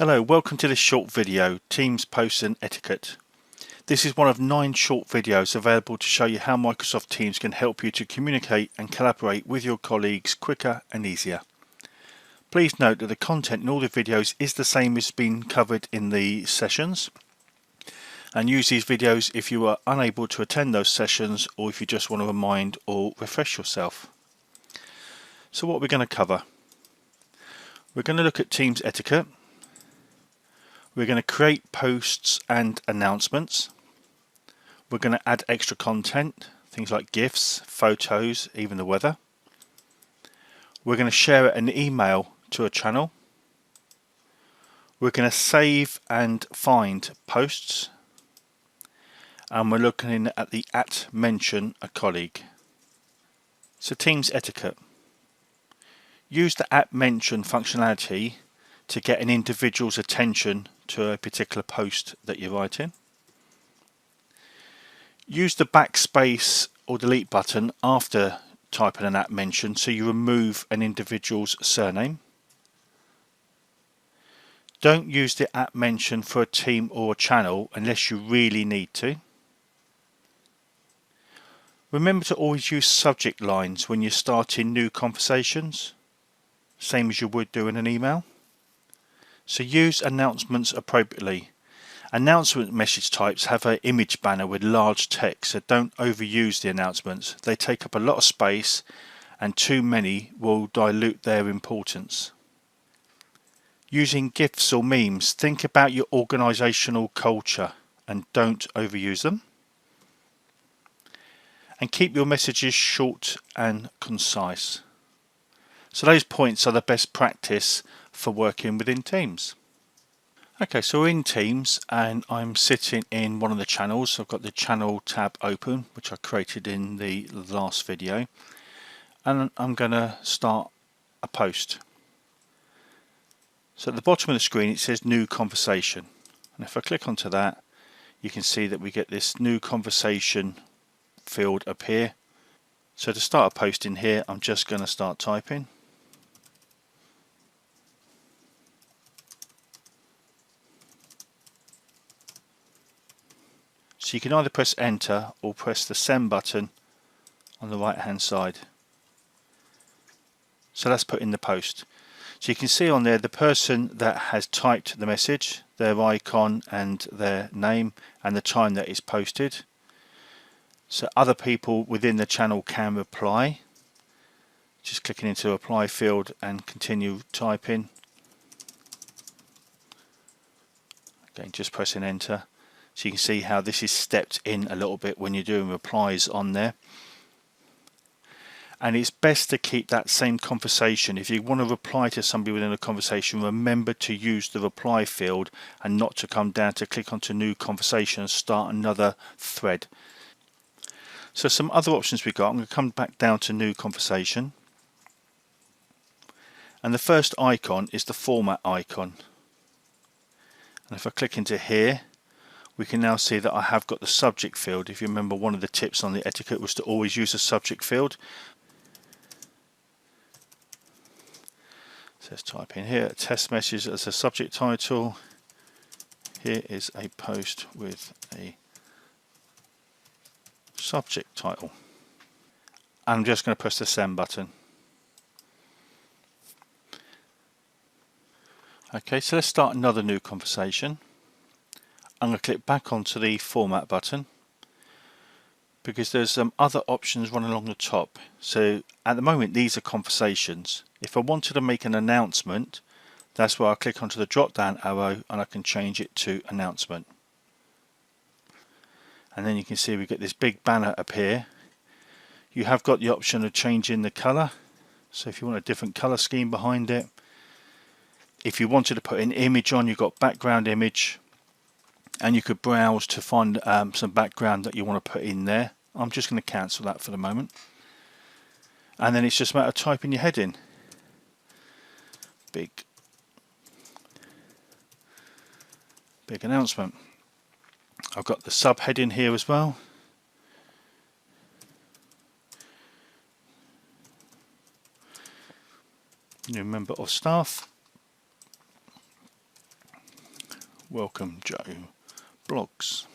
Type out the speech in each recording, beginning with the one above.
Hello, welcome to this short video, Teams Posts and Etiquette. This is one of 9 short videos available to show you how Microsoft Teams can help you to communicate and collaborate with your colleagues quicker and easier. Please note that the content in all the videos is the same as been covered in the sessions, and use these videos if you are unable to attend those sessions or if you just want to remind or refresh yourself. So what we're going to cover? We're going to look at Teams Etiquette. We're going to create posts and announcements. We're going to add extra content, things like GIFs, photos, even the weather. We're going to share an email to a channel. We're going to save and find posts. And we're looking at the @mention a colleague. So Teams Etiquette. Use the @mention functionality to get an individual's attention to a particular post that you're writing. Use the backspace or delete button after typing an @mention so you remove an individual's surname. Don't use the @mention for a team or a channel unless you really need to. Remember to always use subject lines when you're starting new conversations, same as you would do in an email. So use announcements appropriately. Announcement message types have an image banner with large text, so don't overuse the announcements. They take up a lot of space and too many will dilute their importance. Using GIFs or memes, think about your organisational culture and don't overuse them. And keep your messages short and concise. So those points are the best practice for working within Teams. Okay, so we're in Teams and I'm sitting in one of the channels. So I've got the channel tab open, which I created in the last video, and I'm going to start a post. So at the bottom of the screen it says new conversation, and if I click onto that you can see that we get this new conversation field appear. So to start a post in here I'm just going to start typing. So you can either press enter or press the send button on the right hand side. So that's put in the post. So you can see on there the person that has typed the message, their icon and their name and the time that is posted. So other people within the channel can reply. Just clicking into the reply field and continue typing. Again, just pressing enter. So you can see how this is stepped in a little bit when you're doing replies on there. And it's best to keep that same conversation. If you want to reply to somebody within a conversation, remember to use the reply field and not to come down to click onto new conversation and start another thread. So some other options we've got. I'm going to come back down to new conversation. And the first icon is the format icon. And if I click into here, we can now see that I have got the subject field. If you remember, one of the tips on the etiquette was to always use a subject field. So let's type in here, test message as a subject title. Here is a post with a subject title. I'm just going to press the send button. Okay, so let's start another new conversation. I'm going to click back onto the format button because there's some other options running along the top. So at the moment these are conversations. If I wanted to make an announcement, that's where I click onto the drop down arrow and I can change it to announcement. And then you can see we get this big banner appear. You have got the option of changing the colour. So if you want a different colour scheme behind it. If you wanted to put an image on, you've got background image. And you could browse to find some background that you want to put in there. I'm just going to cancel that for the moment. And then it's just a matter of typing your heading. Big announcement. I've got the subheading here as well. New member of staff. Welcome Joe blogs.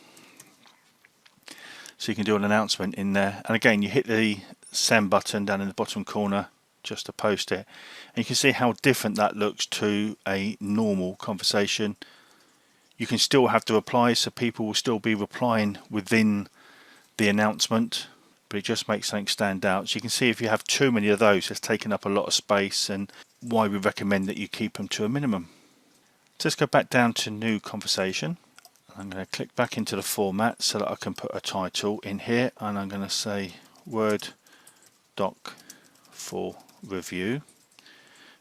So you can do an announcement in there, and again you hit the send button down in the bottom corner just to post it, and you can see how different that looks to a normal conversation. You can still have the replies, so people will still be replying within the announcement, but it just makes something stand out. So you can see if you have too many of those, it's taking up a lot of space, and why we recommend that you keep them to a minimum. So let's go back down to new conversation. I'm going to click back into the format so that I can put a title in here, and I'm going to say Word doc for review,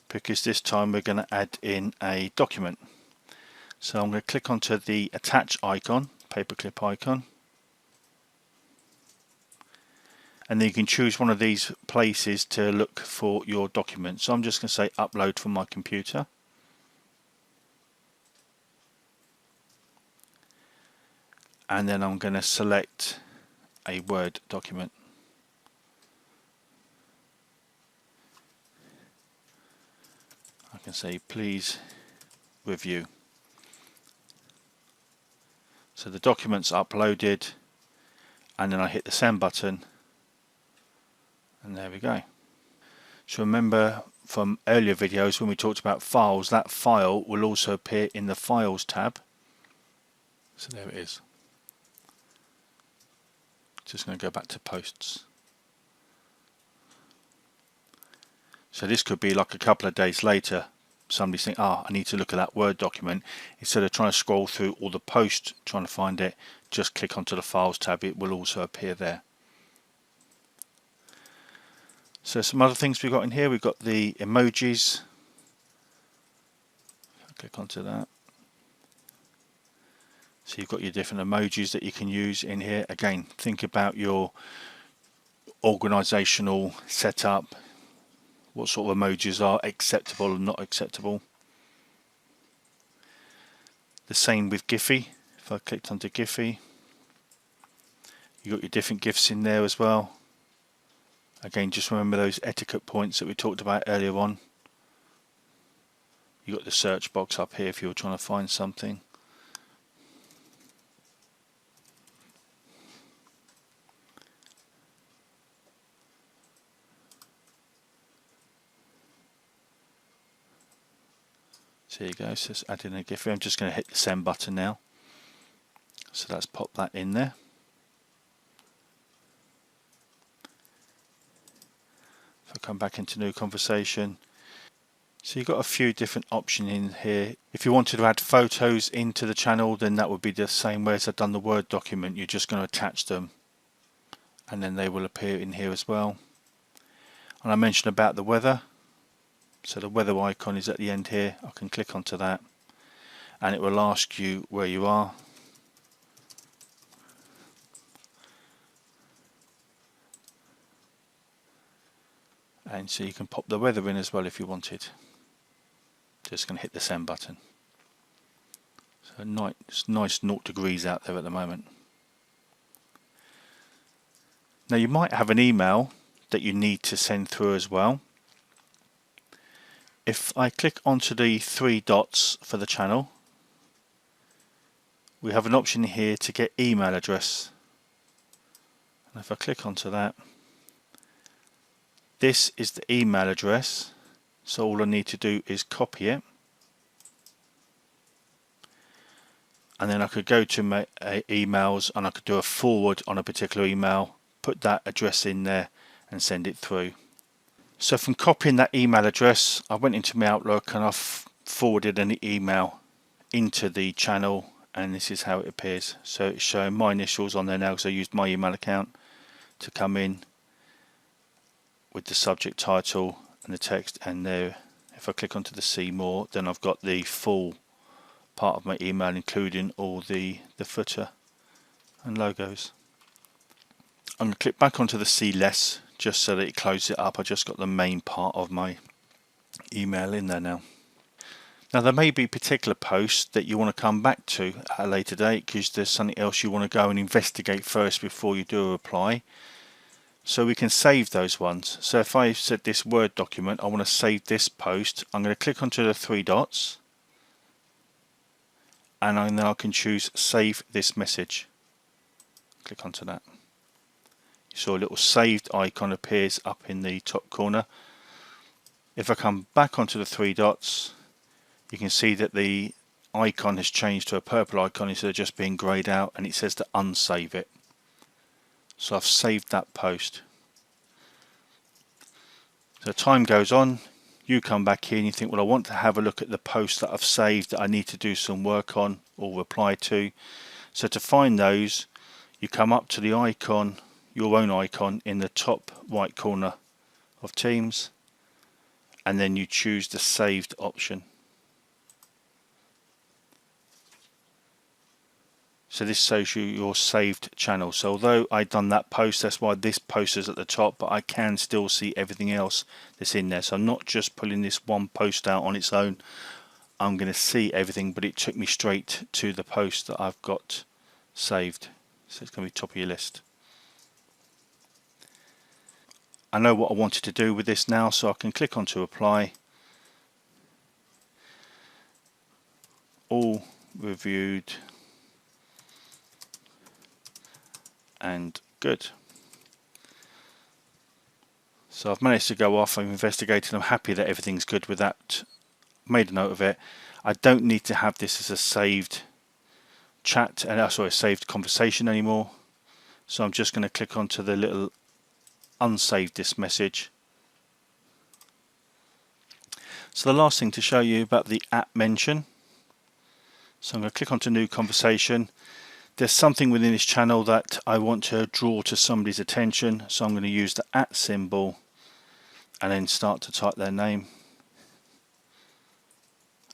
because this time we're going to add in a document. So I'm going to click onto the attach icon, paperclip icon, and then you can choose one of these places to look for your document. So I'm just going to say upload from my computer. And then I'm going to select a Word document. I can say please review. So the document's uploaded, and then I hit the send button, and there we go. So remember from earlier videos when we talked about files, that file will also appear in the Files tab. So there it is. Just going to go back to posts. So this could be like a couple of days later, somebody's thinking, I need to look at that Word document. Instead of trying to scroll through all the posts trying to find it, just click onto the Files tab, it will also appear there. So some other things we've got in here, we've got the emojis. Click onto that. So you've got your different emojis that you can use in here. Again, think about your organizational setup, what sort of emojis are acceptable and not acceptable. The same with Giphy. If I clicked onto Giphy, you've got your different GIFs in there as well. Again, just remember those etiquette points that we talked about earlier on. You've got the search box up here if you're trying to find something. So there you go, so it's adding a GIF. I'm just going to hit the send button now. So let's pop that in there. If I come back into new conversation, so you've got a few different options in here. If you wanted to add photos into the channel, then that would be the same way as I've done the Word document. You're just going to attach them, and then they will appear in here as well. And I mentioned about the weather. So the weather icon is at the end here. I can click onto that, and it will ask you where you are. And so you can pop the weather in as well if you wanted. Just going to hit the send button. So it's nice 0 degrees out there at the moment. Now you might have an email that you need to send through as well. If I click onto the 3 dots for the channel, we have an option here to get email address. And if I click onto that, this is the email address. So all I need to do is copy it. And then I could go to my emails, and I could do a forward on a particular email, put that address in there and send it through. So from copying that email address, I went into my Outlook and I've forwarded an email into the channel, and this is how it appears. So it's showing my initials on there now because I used my email account to come in with the subject, title and the text, and there if I click onto the see more, then I've got the full part of my email, including all the footer and logos. I'm going to click back onto the see less just so that it closes it up. I just got the main part of my email in there now. Now there may be particular posts that you want to come back to at a later date because there's something else you want to go and investigate first before you do a reply. So we can save those ones. So if I said this Word document, I want to save this post, I'm going to click onto the 3 dots, and then I can choose save this message. Click onto that. You saw a little saved icon appears up in the top corner. If I come back onto the three dots, you can see that the icon has changed to a purple icon instead of just being greyed out, and it says to unsave it. So I've saved that post. So time goes on, you come back here and you think, well, I want to have a look at the post that I've saved that I need to do some work on or reply to. So to find those, you come up to the icon, your own icon in the top right corner of Teams, and then you choose the saved option. So this shows you your saved channel. So although I've done that post, that's why this post is at the top, but I can still see everything else that's in there. So I'm not just pulling this one post out on its own. I'm going to see everything, but it took me straight to the post that I've got saved. So it's going to be top of your list. I know what I wanted to do with this now, so I can click onto apply. All reviewed and good. So I've managed to go off, I've investigated, I'm happy that everything's good with that. Made a note of it. I don't need to have this as a saved chat, and sorry, a saved conversation anymore. So I'm just going to click onto the little unsave this message. So the last thing to show you about the at mention. So I'm going to click onto new conversation. There's something within this channel that I want to draw to somebody's attention, so I'm going to use the at symbol and then start to type their name.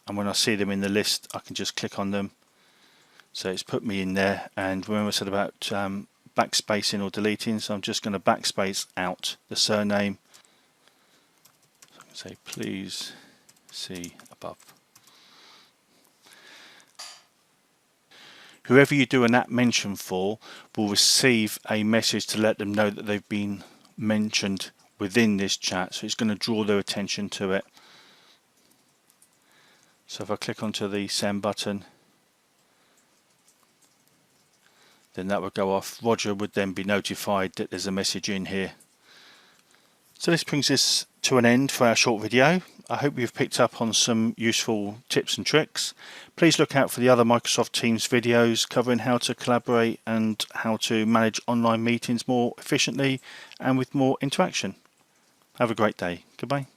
And when I see them in the list, I can just click on them. So it's put me in there, and remember I said about backspacing or deleting, so I'm just going to backspace out the surname. So I can say please see above. Whoever you do an at mention for will receive a message to let them know that they've been mentioned within this chat, so it's going to draw their attention to it. So if I click onto the send button, then that would go off. Roger would then be notified that there's a message in here. So this brings us to an end for our short video. I hope you've picked up on some useful tips and tricks. Please look out for the other Microsoft Teams videos covering how to collaborate and how to manage online meetings more efficiently and with more interaction. Have a great day. Goodbye.